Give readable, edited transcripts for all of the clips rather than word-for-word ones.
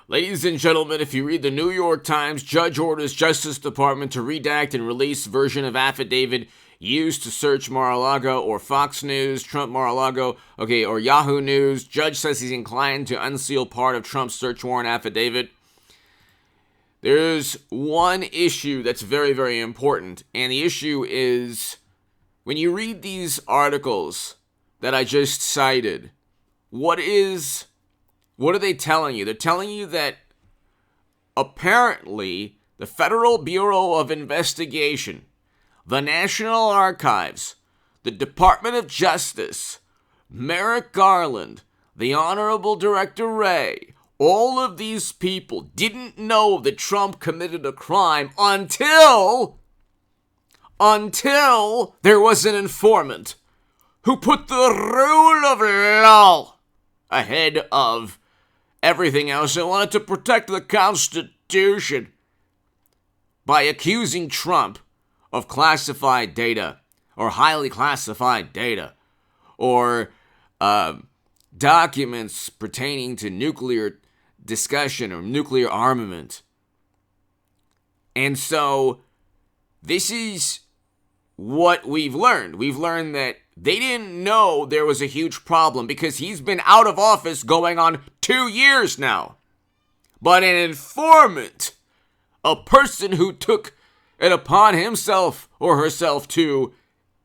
Ladies and gentlemen, if you read the New York Times, judge orders Justice Department to redact and release version of affidavit used to search Mar-a-Lago, or Fox News, Trump Mar-a-Lago, or Yahoo News. Judge says he's inclined to unseal part of Trump's search warrant affidavit. There's one issue that's very, very important, and the issue is when you read these articles that I just cited, what are they telling you? They're telling you that apparently the Federal Bureau of Investigation, the National Archives, the Department of Justice, Merrick Garland, the Honorable Director Wray, all of these people didn't know that Trump committed a crime until there was an informant who put the rule of law ahead of everything else and wanted to protect the Constitution by accusing Trump of classified data or highly classified data or documents pertaining to nuclear discussion or nuclear armament. And so this is what we've learned. We've learned that they didn't know there was a huge problem because he's been out of office going on 2 years now. But an informant, a person who took it upon himself or herself to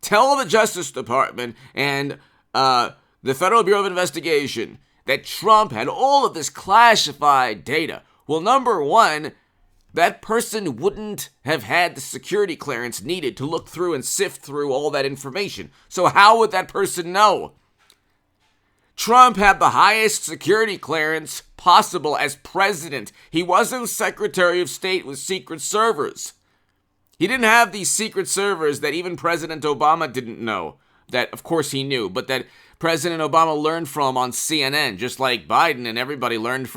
tell the Justice Department and the Federal Bureau of Investigation that Trump had all of this classified data. Well, number one, that person wouldn't have had the security clearance needed to look through and sift through all that information. So how would that person know? Trump had the highest security clearance possible as president. He wasn't Secretary of State with secret servers. He didn't have these secret servers that even President Obama didn't know. That, of course, he knew, but that President Obama learned from on CNN, just like Biden and everybody learned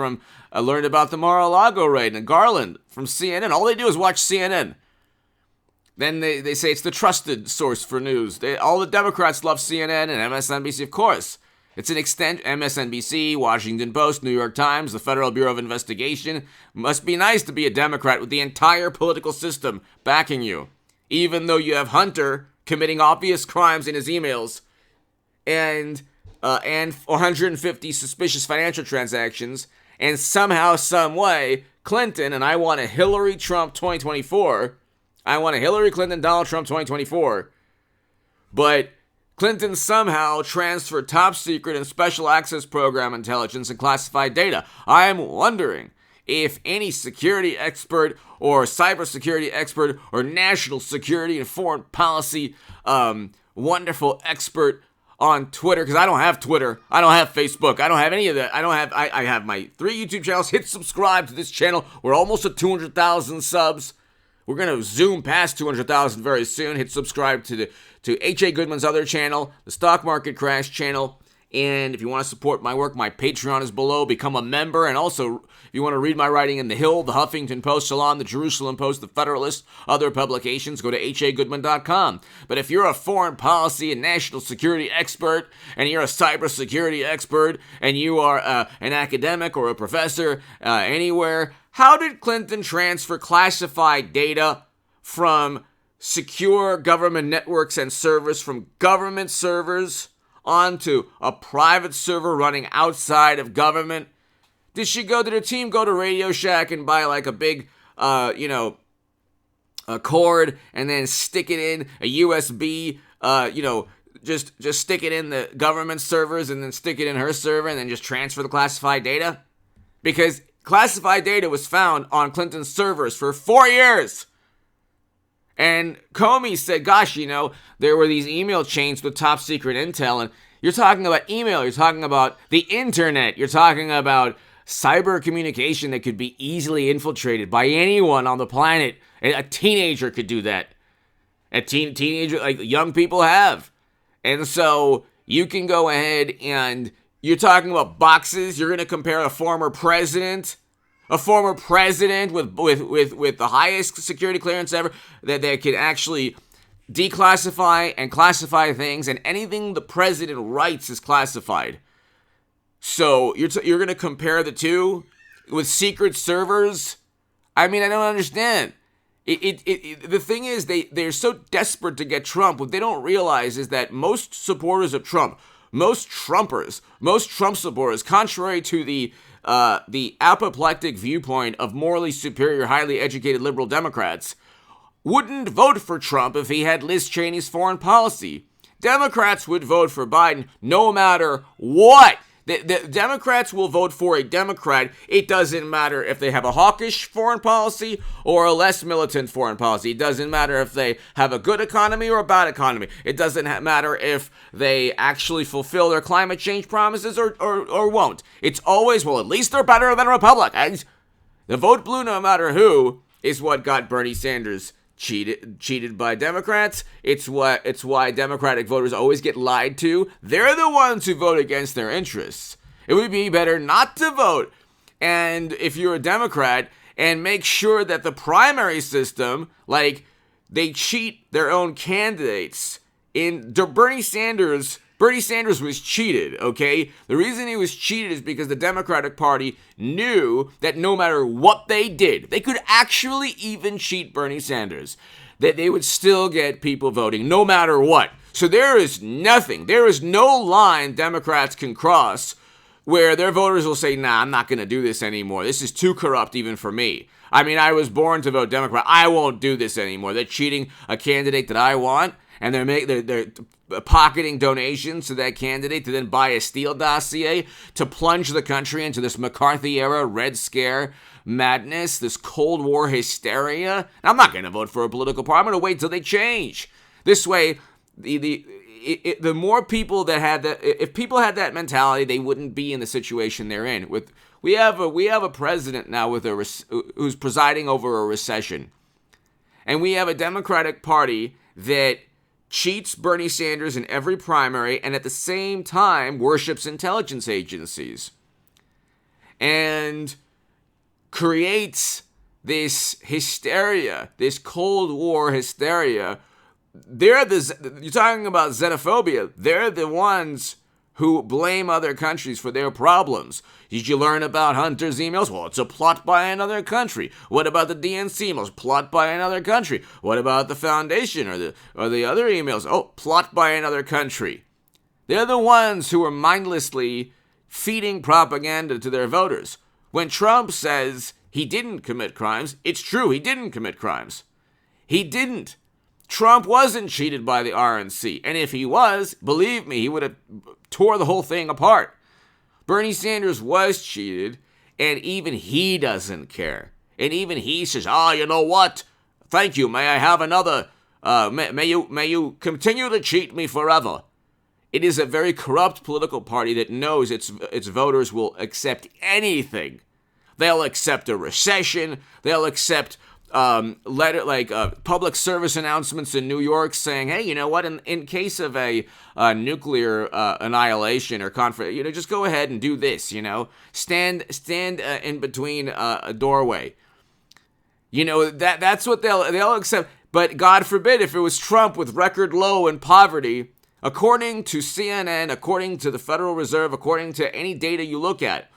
about the Mar-a-Lago raid and Garland from CNN. All they do is watch CNN. Then they say it's the trusted source for news. All the Democrats love CNN and MSNBC, of course. It's an extent. MSNBC, Washington Post, New York Times, the Federal Bureau of Investigation. Must be nice to be a Democrat with the entire political system backing you. Even though you have Hunter committing obvious crimes in his emails and 150 suspicious financial transactions, and somehow, some way, Clinton, and I want a Hillary Trump 2024. I want a Hillary Clinton Donald Trump 2024. But Clinton somehow transferred top secret and special access program intelligence and classified data. I am wondering if any security expert or cybersecurity expert or national security and foreign policy wonderful expert on Twitter, because I don't have Twitter, I don't have Facebook, I don't have any of that. I have my 3 YouTube channels. Hit subscribe to this channel. We're almost at 200,000 subs. We're going to zoom past 200,000 very soon. Hit subscribe to H.A. Goodman's other channel, the Stock Market Crash channel. And if you want to support my work, my Patreon is below. Become a member. And also, if you want to read my writing in The Hill, The Huffington Post, Salon, The Jerusalem Post, The Federalist, other publications, go to hagoodman.com. But if you're a foreign policy and national security expert, and you're a cybersecurity expert, and you are an academic or a professor anywhere, how did Clinton transfer classified data from secure government networks and servers from government servers onto a private server running outside of government? Did her team go to Radio Shack and buy like a big, a cord and then stick it in a USB, just stick it in the government servers and then stick it in her server and then just transfer the classified data? Because classified data was found on Clinton's servers for 4 years. And Comey said, gosh, there were these email chains with top secret intel. And you're talking about email. You're talking about the internet. You're talking about cyber communication that could be easily infiltrated by anyone on the planet. A teenager could do that. Teenager, like young people have. And so you can go ahead and you're talking about boxes. You're going to compare a former president with the highest security clearance ever, that can actually declassify and classify things, and anything the president writes is classified. So you're going to compare the two? with secret servers. I mean, I don't understand. The thing is, they're so desperate to get Trump. What they don't realize is that most supporters of Trump, most Trumpers, most Trump supporters, contrary to the apoplectic viewpoint of morally superior, highly educated liberal Democrats, wouldn't vote for Trump if he had Liz Cheney's foreign policy. Democrats would vote for Biden no matter what. The Democrats will vote for a Democrat. It doesn't matter if they have a hawkish foreign policy or a less militant foreign policy. It doesn't matter if they have a good economy or a bad economy. It doesn't matter if they actually fulfill their climate change promises or won't. It's always, well, at least they're better than Republicans. The vote blue no matter who is what got Bernie Sanders cheated by Democrats. It's why Democratic voters always get lied to. They're the ones who vote against their interests. It would be better not to vote, and if you're a Democrat, and make sure that the primary system, like, they cheat their own candidates. Bernie Sanders was cheated, okay? The reason he was cheated is because the Democratic Party knew that no matter what they did, they could actually even cheat Bernie Sanders, that they would still get people voting no matter what. So there is no line Democrats can cross where their voters will say, nah, I'm not going to do this anymore. This is too corrupt even for me. I mean, I was born to vote Democrat. I won't do this anymore. They're cheating a candidate that I want, and they're pocketing donations to that candidate to then buy a Steele dossier to plunge the country into this McCarthy-era Red Scare madness, this Cold War hysteria. I'm not going to vote for a political party. I'm going to wait till they change. This way, the more people that had that, if people had that mentality, they wouldn't be in the situation they're in. We have a president now who's presiding over a recession, and we have a Democratic Party that cheats Bernie Sanders in every primary and at the same time worships intelligence agencies and creates this hysteria, this Cold War hysteria. You're talking about xenophobia. They're the ones who blame other countries for their problems. Did you learn about Hunter's emails? Well, it's a plot by another country. What about the DNC emails? Plot by another country. What about the foundation or the other emails? Oh, plot by another country. They're the ones who are mindlessly feeding propaganda to their voters. When Trump says he didn't commit crimes, it's true, he didn't commit crimes. He didn't. Trump wasn't cheated by the RNC, and if he was, believe me, he would have tore the whole thing apart. Bernie Sanders was cheated, and even he doesn't care. And even he says, you know what? Thank you. May I have another? May you continue to cheat me forever? It is a very corrupt political party that knows its voters will accept anything. They'll accept a recession. They'll accept public service announcements in New York saying, hey, you know what, in case of a nuclear annihilation or conflict, just go ahead and do this, stand in between a doorway. That's what they'll accept. But God forbid if it was Trump with record low in poverty, according to CNN, according to the Federal Reserve, according to any data you look at,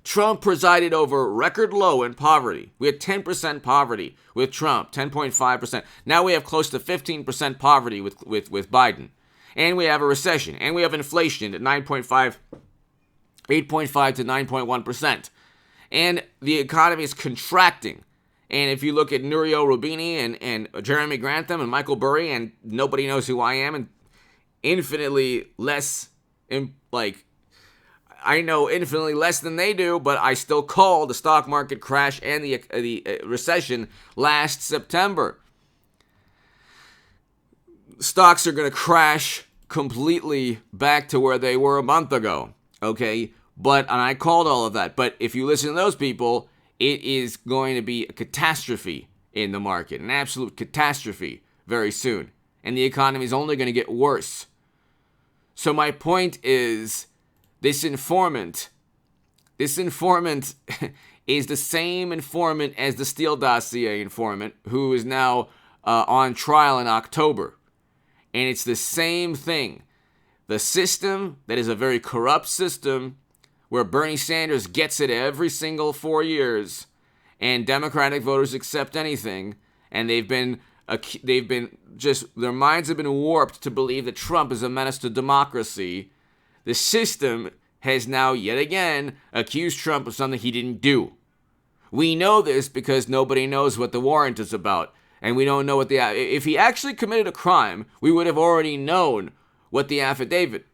Trump presided over record low in poverty. We had 10% poverty with Trump, 10.5%. Now we have close to 15% poverty with Biden. And we have a recession. And we have inflation at 8.5 to 9.1%. And the economy is contracting. And if you look at Nouriel Roubini and Jeremy Grantham and Michael Burry, and nobody knows who I am, and infinitely less, I know infinitely less than they do, but I still call the stock market crash and the recession last September. Stocks are going to crash completely back to where they were a month ago, okay? And I called all of that. But if you listen to those people, it is going to be a catastrophe in the market, an absolute catastrophe very soon. And the economy is only going to get worse. So my point is, This informant is the same informant as the Steele dossier informant who is now on trial in October. And it's the same thing. The system that is a very corrupt system where Bernie Sanders gets it every single 4 years, and Democratic voters accept anything, and they've been just, their minds have been warped to believe that Trump is a menace to democracy. The system has now yet again accused Trump of something he didn't do. We know this because nobody knows what the warrant is about, and we don't know what if he actually committed a crime, we would have already known what the affidavit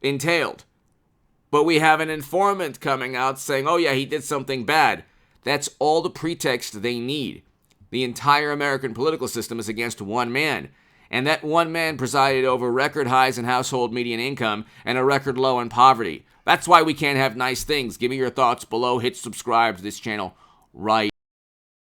entailed. But we have an informant coming out saying, oh yeah, he did something bad. That's all the pretext they need. The entire American political system is against one man. And that one man presided over record highs in household median income and a record low in poverty. That's why we can't have nice things. Give me your thoughts below. Hit subscribe to this channel right